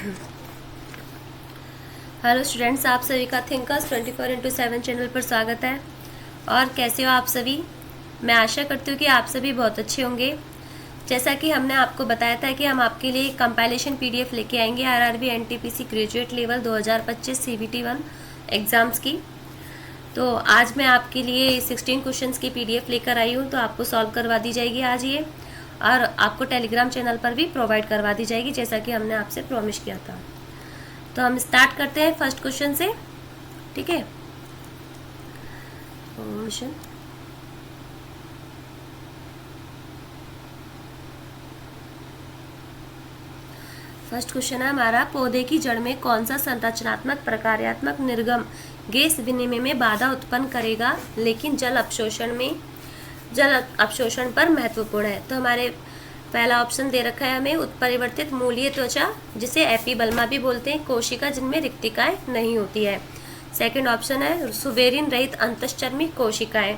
Hello students, आप सभी का थिंकर्स 24x7 चैनल पर स्वागत है। और कैसे हो आप सभी? मैं आशा करती हूँ कि आप सभी बहुत अच्छे होंगे। जैसा कि हमने आपको बताया था कि हम आपके लिए कंपाइलेशन पीडीएफ लेके आएंगे RRB NTPC graduate level 2025 CBT 1 exams की। तो आज मैं आपके लिए 16 क्वेश्चंस की पीडीएफ लेकर आई हूँ, तो आपको सॉल्व करवा दी जाएगी आज ये, और आपको टेलीग्राम चैनल पर भी प्रोवाइड करवा दी जाएगी जैसा कि हमने आपसे प्रॉमिस किया था। तो हम स्टार्ट करते हैं फर्स्ट क्वेश्चन से, ठीक है। फर्स्ट क्वेश्चन है हमारा, पौधे की जड़ में कौन सा संरचनात्मक प्रकार्यात्मक निर्गम गैस विनिमय में बाधा उत्पन्न करेगा लेकिन जल अपशोषण पर महत्वपूर्ण है? तो हमारे पहला ऑप्शन दे रखा है हमें, उत्परिवर्तित मूलीय त्वचा जिसे एपीबल्मा भी बोलते हैं, कोशिका जिनमें रिक्तिकाएं नहीं होती है। सेकंड ऑप्शन है सुवेरिन रहित अंतश्चर्मी कोशिकाएं।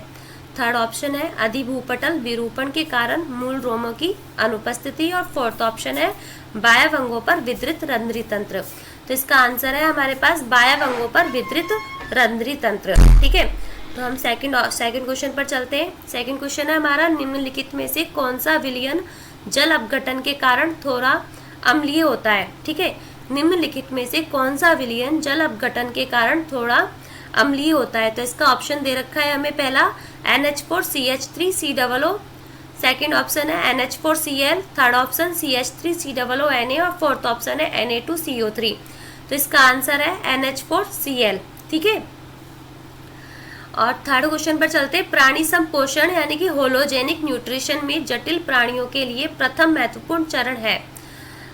थर्ड ऑप्शन है अधिभूपटल विरूपण के कारण मूल रोमों की अनुपस्थिति। और फोर्थ ऑप्शन है बाह्य अंगों पर विद्रित रंध्री तंत्र। तो इसका आंसर है हमारे पास बाह्य अंगों पर विद्रित रंध्री तंत्र, ठीक है। तो हम सेकंड क्वेश्चन पर चलते हैं। सेकंड क्वेश्चन है हमारा, निम्नलिखित में से कौन सा विलयन जल अपघटन के कारण थोड़ा अम्लीय होता है? ठीक है, निम्नलिखित में से कौन सा विलयन जल अपघटन के कारण थोड़ा अम्लीय होता है? तो इसका ऑप्शन दे रखा है हमें, पहला NH4CH3COO, सेकंड ऑप्शन है NH4Cl, थर्ड ऑप्शन CH3COONA और फोर्थ ऑप्शन है Na2CO3। तो इसका आंसर है NH4Cl, ठीक है। और थर्ड क्वेश्चन पर चलते हैं, प्राणी संपोषण यानी कि होलोजेनिक न्यूट्रिशन में जटिल प्राणियों के लिए प्रथम महत्वपूर्ण चरण है।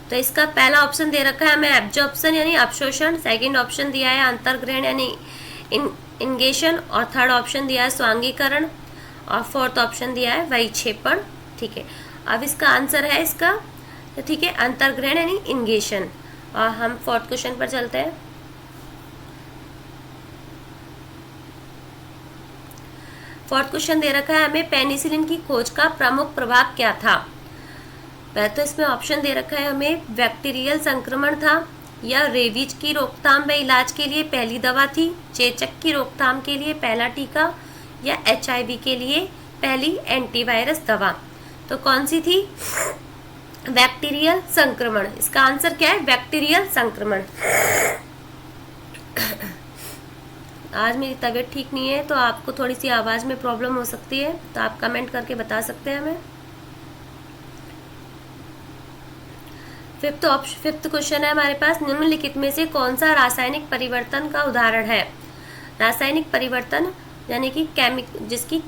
तो इसका पहला ऑप्शन दे रखा है हमें एब्जॉर्प्शन यानी अपशोषण, सेकंड ऑप्शन दिया है अंतर्ग्रहण यानी इंगेशन, और थर्ड ऑप्शन दिया है स्वांगीकरण, और फोर्थ ऑप्शन दिया है वैक्षेपण, ठीक है। अब इसका आंसर है इसका, तो ठीक है, अंतर्ग्रहण यानी इंगेशन। और हम फोर्थ क्वेश्चन पर चलते हैं। फोर्थ क्वेश्चन दे रखा है हमें, पेनिसिलिन की खोज का प्रमुख प्रभाव क्या था? तो इसमें ऑप्शन दे रखा है हमें, बैक्टीरियल संक्रमण था, या रेबीज की रोकथाम व इलाज के लिए पहली दवा थी, चेचक की रोकथाम के लिए पहला टीका, या HIV के लिए पहली एंटीवायरस दवा। तो कौन सी थी? बैक्टीरियल संक्रमण। इसका आंसर क्या है? बैक्टीरियल संक्रमण। आज मेरी तबीयत ठीक नहीं है तो आपको थोड़ी सी आवाज़ में प्रॉब्लम हो सकती है, तो आप कमेंट करके बता सकते हैं हमें। फिफ्थ क्वेश्चन है हमारे पास, निम्नलिखित में से कौन सा रासायनिक परिवर्तन का उदाहरण है? रासायनिक परिवर्तन यानी कि जिसकी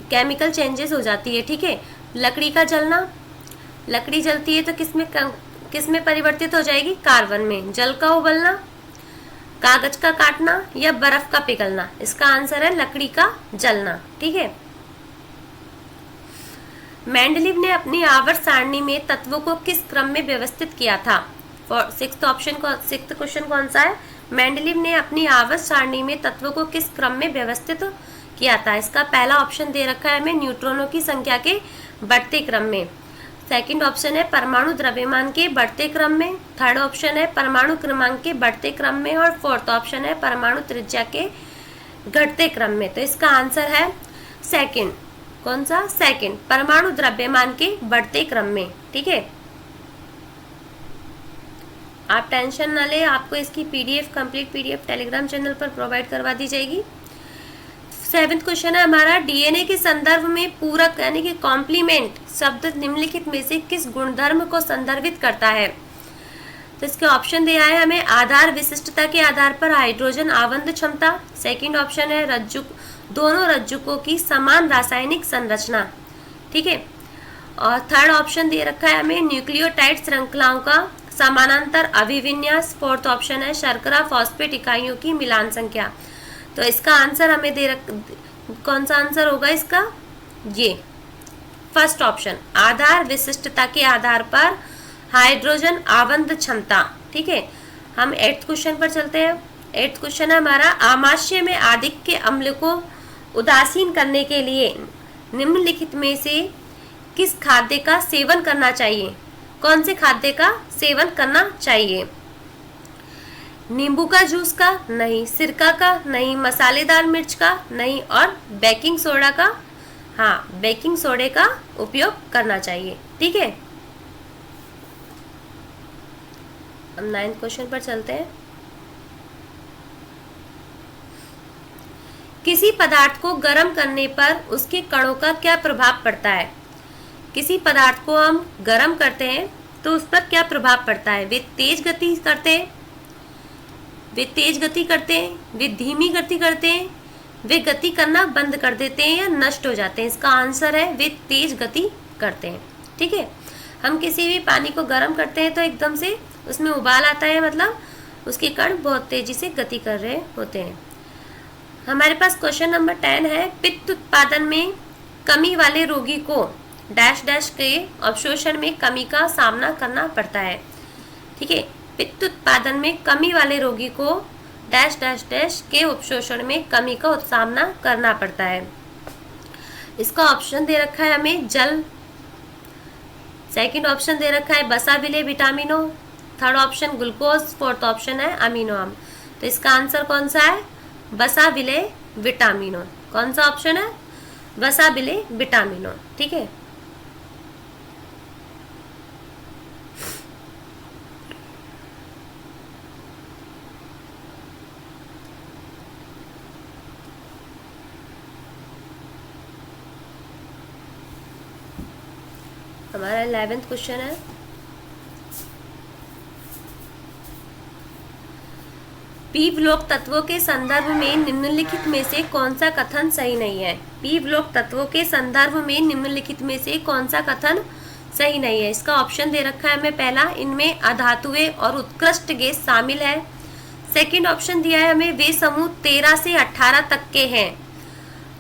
केमिकल चेंजेस हो जाती है, ठीक है। लकड़ी का जलना, लकड़ी जलती है तो किसमें परिवर्तित हो जाएगी? कार्बन में। जल का उबलना, कागज का काटना, या बर्फ का पिघलना। इसका आंसर है लकड़ी का जलना, ठीक है। मेंडलीव ने अपनी आवर्त सारणी में तत्वों को किस क्रम में व्यवस्थित किया था? सिक्स्थ क्वेश्चन कौन सा है? मेंडलीव ने अपनी आवर्त सारणी में तत्वों को किस क्रम में व्यवस्थित किया था? इसका पहला ऑप्शन दे रखा है हमें, न्यूट्रॉनों की संख्या के बढ़ते क्रम में। सेकंड ऑप्शन है परमाणु द्रव्यमान के बढ़ते क्रम में। थर्ड ऑप्शन है परमाणु क्रमांक के बढ़ते क्रम में, और फोर्थ ऑप्शन है परमाणु त्रिज्या के घटते क्रम में। तो इसका आंसर है सेकंड। कौन सा? सेकंड, परमाणु द्रव्यमान के बढ़ते क्रम में, ठीक है। आप टेंशन ना ले, आपको इसकी कंप्लीट पीडीएफ टेलीग्राम चैनल पर प्रोवाइड करवा दी जाएगी। सेवेंथ क्वेश्चन है हमारा, डीएनए के संदर्भ में पूरक यानी कि कॉम्प्लीमेंट शब्द निम्नलिखित में से किस गुणधर्म को संदर्भित करता है? तो इसके ऑप्शन दिया है हमें, आधार विशिष्टता के आधार पर हाइड्रोजन आवंत क्षमता, सेकंड ऑप्शन है दोनों रज्जुकों की समान रासायनिक संरचना, ठीक है। और थर्ड ऑप्शन दे रखा है हमें, न्यूक्लियोटाइड श्रृंखलाओं का समानांतर अभिविन्यास, फोर्थ ऑप्शन है शर्करा फॉस्फेट इकाइयों की मिलान संख्या। तो इसका आंसर हमें कौन सा आंसर होगा इसका? ये फर्स्ट ऑप्शन, आधार विशिष्टता के आधार पर हाइड्रोजन आवंत क्षमता, ठीक है। हम 8th क्वेश्चन पर चलते हैं। 8th क्वेश्चन है हमारा, आमाशय में आधिक्य अम्ल को उदासीन करने के लिए निम्नलिखित में से किस खाद्य का सेवन करना चाहिए? कौन से खाद्य का सेवन करना चाहिए? नींबू का जूस का नहीं, सिरका का नहीं, मसालेदार मिर्च का नहीं, और बेकिंग सोडा का, हाँ बेकिंग सोडे का उपयोग करना चाहिए। ठीक है, अब 9th क्वेश्चन पर चलते हैं। किसी पदार्थ को गर्म करने पर उसके कणों का क्या प्रभाव पड़ता है? किसी पदार्थ को हम गर्म करते हैं तो उस पर क्या प्रभाव पड़ता है? वे तेज गति करते हैं, वे तेज गति करते हैं, वे धीमी गति करते हैं, वे गति करना बंद कर देते हैं या नष्ट हो जाते हैं? इसका आंसर है वे तेज गति करते हैं। ठीक है, हम किसी भी पानी को गर्म करते हैं तो एकदम से उसमें उबाल आता है, मतलब उसके कण बहुत तेजी से गति कर रहे होते हैं। हमारे पास क्वेश्चन नंबर 10 है, पित्त उत्पादन में कमी वाले रोगी को डैश डैश के अवशोषण में कमी का सामना करना पड़ता है। ठीक है, पित्त उत्पादन में कमी वाले रोगी को डैश डैश डैश के अवशोषण में कमी का सामना करना पड़ता है। इसका ऑप्शन दे रखा है हमें जल, सेकंड ऑप्शन दे रखा है बसा विले विटामिनो, third option glucose, fourth option है अमीनो अम्ल। तो इसका आंसर कौन सा है? बसा विले विटामिनो। कौन सा ऑप्शन है? बसा विले विटामिनो। ठीक है, हमारा 11th क्वेश्चन है, पी ब्लॉक तत्वों के संदर्भ में निम्नलिखित में से कौन सा कथन सही नहीं है? पी ब्लॉक तत्वों के संदर्भ में निम्नलिखित में से कौन सा कथन सही नहीं है? इसका ऑप्शन दे रखा है हमें पहला, इनमें अधातुएं और उत्कृष्ट गैस शामिल है। सेकंड ऑप्शन दिया है हमें वे समूह 13 से 18 तक के हैं।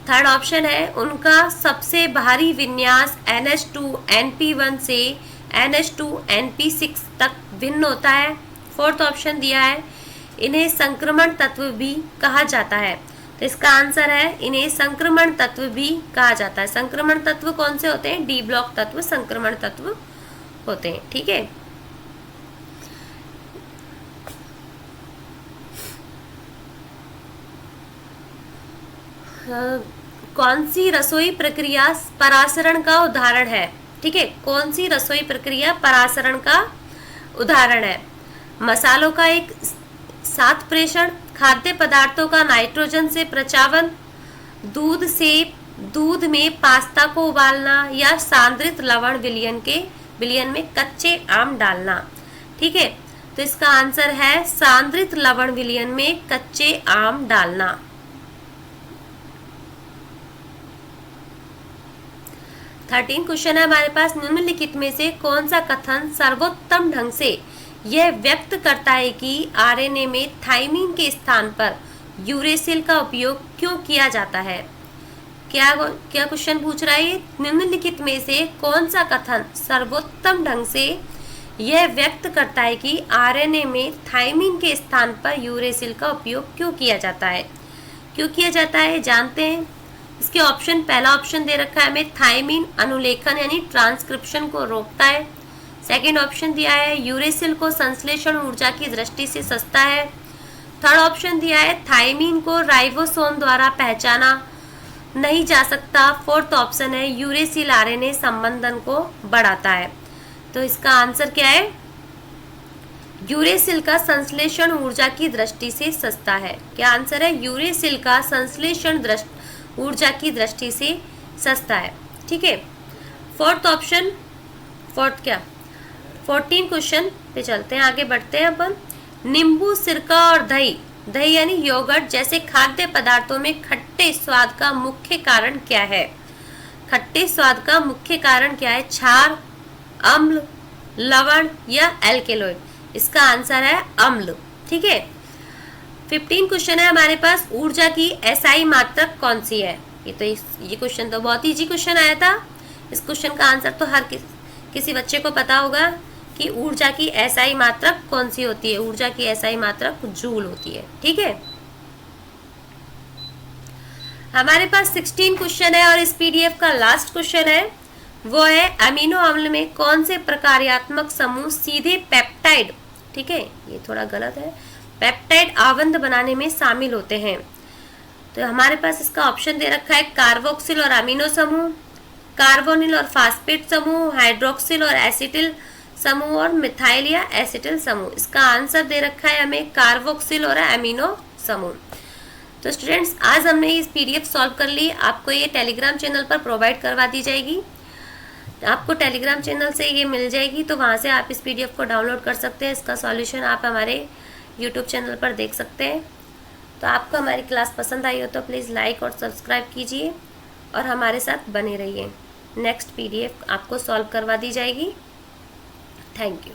थर्ड ऑप्शन है उनका सबसे बाहरी विन्यास NH2NP1 से NH2NP6 तक भिन्न होता है। फोर्थ ऑप्शन दिया है इन्हें संक्रमण तत्व भी कहा जाता है। तो इसका आंसर है इन्हें संक्रमण तत्व भी कहा जाता है। संक्रमण तत्व कौन से होते हैं? डी ब्लॉक तत्व संक्रमण तत्व होते हैं। ठीक है, कौन सी रसोई प्रक्रिया परासरण का उदाहरण है? ठीक है, कौन सी रसोई प्रक्रिया परासरण का उदाहरण है? मसालों का एक साथ प्रेषण, खाद्य पदार्थों का नाइट्रोजन से प्रचावन, दूध में पास्ता को उबालना, या सांद्रित लवण विलयन में कच्चे आम डालना। ठीक है, तो इसका आंसर है सांद्रित लवण विलयन में कच्चे आम डालना। 13 क्वेश्चन है हमारे पास, निम्नलिखित में से कौन सा कथन सर्वोत्तम ढंग से यह व्यक्त करता है कि आरएनए में थाइमिन के स्थान पर यूरेसिल का उपयोग क्यों किया जाता है? क्या क्वेश्चन पूछ रहा है? निम्नलिखित में से कौन सा कथन सर्वोत्तम ढंग से यह व्यक्त करता है कि आरएनए में थाइमिन के स्थान पर यूरेसिल का उपयोग क्यों किया जाता है? क्यों किया जाता है जानते हैं। इसके ऑप्शन, पहला ऑप्शन दे रखा है हमें थाइमिन अनुलेखन यानी ट्रांसक्रिप्शन को रोकता है। सेकेंड ऑप्शन दिया है यूरेसिल को संश्लेषण ऊर्जा की दृष्टि से सस्ता है। थर्ड ऑप्शन दिया है थाइमिन को राइबोसोम द्वारा पहचाना नहीं जा सकता। फोर्थ ऑप्शन है यूरेसिल आरएनए संबंधन को बढ़ाता है। तो इसका आंसर क्या है? यूरेसिल का संश्लेषण ऊर्जा की दृष्टि से सस्ता है। क्या आंसर है? यूरेसिल का संश्लेषण ऊर्जा की दृष्टि से सस्ता है। ठीक है, फोर्थ ऑप्शन, फोर्थ क्या 14 क्वेश्चन पे चलते हैं, आगे बढ़ते हैं अपन। नींबू, सिरका और दही यानी योगर्ट जैसे खाद्य पदार्थों में खट्टे स्वाद का मुख्य कारण क्या है? खट्टे स्वाद का मुख्य कारण क्या है? क्षार, अम्ल, लवण या एल्केलॉइड? इसका आंसर है अम्ल। ठीक है, 15 क्वेश्चन है हमारे पास, ऊर्जा की एसआई मात्रक कौन सी है? ये क्वेश्चन तो बहुत इजी क्वेश्चन आया था। इस क्वेश्चन का आंसर तो हर किसी बच्चे को पता होगा कि ऊर्जा की एसआई मात्रक कौन सी होती है। ऊर्जा की एसआई मात्रक जूल होती है। ठीक है, हमारे पास 16 क्वेश्चन है और इस पीडीएफ का लास्ट क्वेश्चन है, वो है अमीनो अम्ल में कौन से प्रकार्यात्मक समूह सीधे पेप्टाइड, ठीक है ये थोड़ा गलत है, पेप्टाइड आवंद बनाने में शामिल होते हैं। तो हमारे पास इसका ऑप्शन दे रखा है कार्बोक्सिल और अमीनो समूह, कार्बोनिल और फास्फेट समूह, हाइड्रोक्सिल और एसिटिल समूह और मिथाइल या एसिटिल समूह। इसका आंसर दे रखा है हमें कार्बोक्सिल और अमीनो समूह। तो स्टूडेंट्स आज हमने इस पीडीएफ सॉल्व कर ली, आपको ये टेलीग्राम चैनल पर प्रोवाइड करवा दी जाएगी। आपको टेलीग्राम चैनल से ये मिल जाएगी, तो वहाँ से आप इस पीडीएफ को डाउनलोड कर सकते हैं। इसका सॉल्यूशन आप हमारे यूट्यूब चैनल पर देख सकते हैं। तो आपको हमारी क्लास पसंद आई हो तो प्लीज़ लाइक और सब्सक्राइब कीजिए और हमारे साथ बने रहिए। नेक्स्ट पीडीएफ आपको सॉल्व करवा दी जाएगी। Thank you.